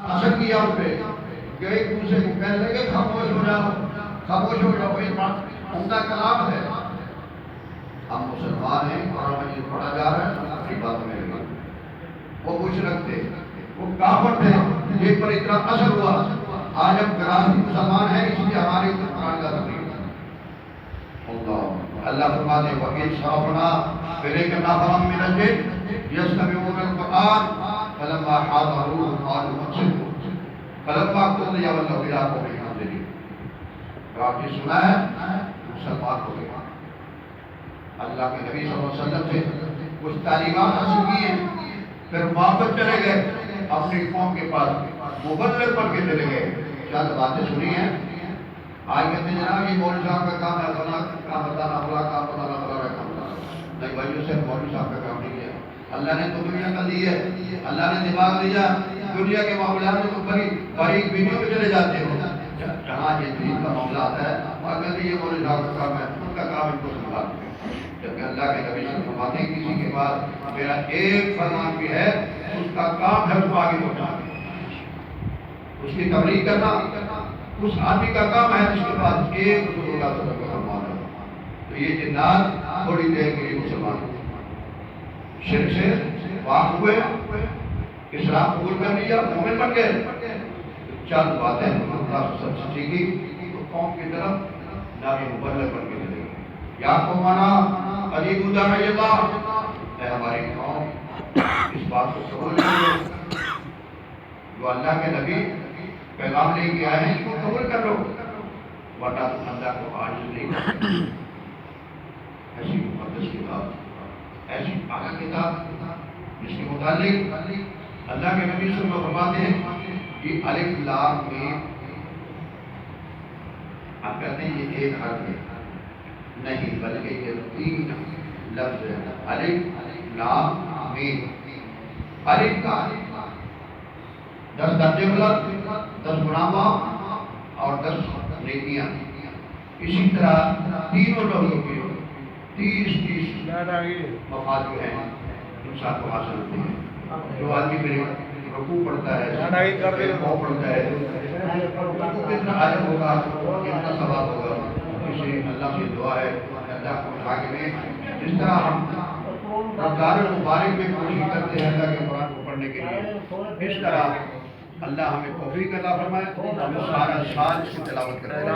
اثر کیا اس پہ کہ ایک دوسرے کو کہنے لگے خاموش ہو جاؤ، خاموش ہو جاؤ، یہ بات عمدہ کلام ہے۔ ہم مسلمان ہیں اور ہمیں یہ پڑھا جا رہا ہے، اپنی بات میں لگے۔ وہ مشرک تھے، وہ کافر تھے، جن پر اتنا اثر ہوا۔ آج ہم گرامی مسلمان ہیں، اس لیے ہمارے اوپر قرآن کا تبلیغ اللہ فرماتے ہیں وَإِذْ صَرَفْنَا إِلَيْكَ نَفَرًا مِنَ الْجِنِّ يَسْتَمِعُونَ الْقُرْآنَ فَلَمَّا حَضَرُوهُ قَالُوا أَنصِتُوا فَلَمَّا قُضِيَ وَلَّوْا إِلَىٰ قَوْمِهِمْ مُنذِرِينَ۔ تو آپ نے سنا ہے مسلمان ہو گئے، اللہ کے نبی صلی اللہ علیہ وسلم سے کچھ تعلیمات حاصل کی ہیں، پھر واپس چلے گئے اپنی قوم کے پاس، مبلغ بن کے چلے گئے۔ چند باتیں سنی ہیں، آج کہتے ہیں جناب یہ مولوی صاحب کا کام ہے، فلاں کام بتانا، فلاں کام بتانا، فلاں کام بتانا۔ نہیں بھائیو، صرف مولوی صاحب کا کام نہیں ہے۔ اللہ نے تو دنیا کا دی ہے، اللہ نے دماغ دیا، دنیا کے معاملات میں تو باریک بینیوں میں چلے جاتے ہیں۔ جہاں یہ دین کا معاملہ آتا ہے اور کہتے ہیں یہ مولوی صاحب کا کام ہے، ان کا کام ان کو سنبھالتے ہیں۔ جبکہ اللہ کے نبی سے فرماتے ہیں کسی کے بعد میرا ایک فرمان بھی ہے، اس کا کام ہے اس کو آگے پہنچانا، اس کی تبلیغ کرنا۔ اس آدمی کا کام ہے جس کے بعد ایک رسول اللہ صلی اللہ علیہ وسلم کا فرمان ہے۔ تو یہ جنات تھوڑی دیر کے لیے مسلمان شرک سے پاک ہوئے، اسلام قبول کر لیا، مومن بن گئے۔ چند باتیں اللہ سے سب سیکھی تو قوم کی طرف نبی مبلغ بن کے چلے گئے۔ یا قومنا اجیبوا داعی اللہ، اے ہماری قوم اس بات کو قبول کرو جو اللہ کے نبی پیغام لے کے آئے ہیں، اس کو قبول کر لو، ورنہ تم اللہ کو عاجز نہیں کر سکتے۔ ایسی مقدس کتاب، ایسی پاک کتاب جس کے متعلق اللہ کے نبی صلی اللہ علیہ وسلم فرماتے ہیں یہ الف لام میم، آپ کہتے ہیں یہ ایک حرف ہے، نہیں بلکہ یہ 3 لفظ ہے، الف لام میم۔ الف کا 10 درجے بلند، 10 منافع اور 10 نیکیاں۔ اسی طرح تینوں لفظوں کے 30 مفاد جو ہیں انسان کو حاصل ہوتے ہیں۔ جو آدمی میرے رکوع پڑھتا ہے، رکوع پڑھتا ہے، رکوع کتنا عالم ہوگا، کتنا ثواب ہوگا۔ اسے اللہ سے دعا ہے اللہ کو اٹھا کے لیں۔ جس طرح ہم رمضان المبارک میں کوشش کرتے ہیں اللہ کے قرآن کو پڑھنے کے لیے، اس طرح اللہ ہمیں توفیق عطا فرمائے، ہم سارا سال اس کی تلاوت کرتے ہیں۔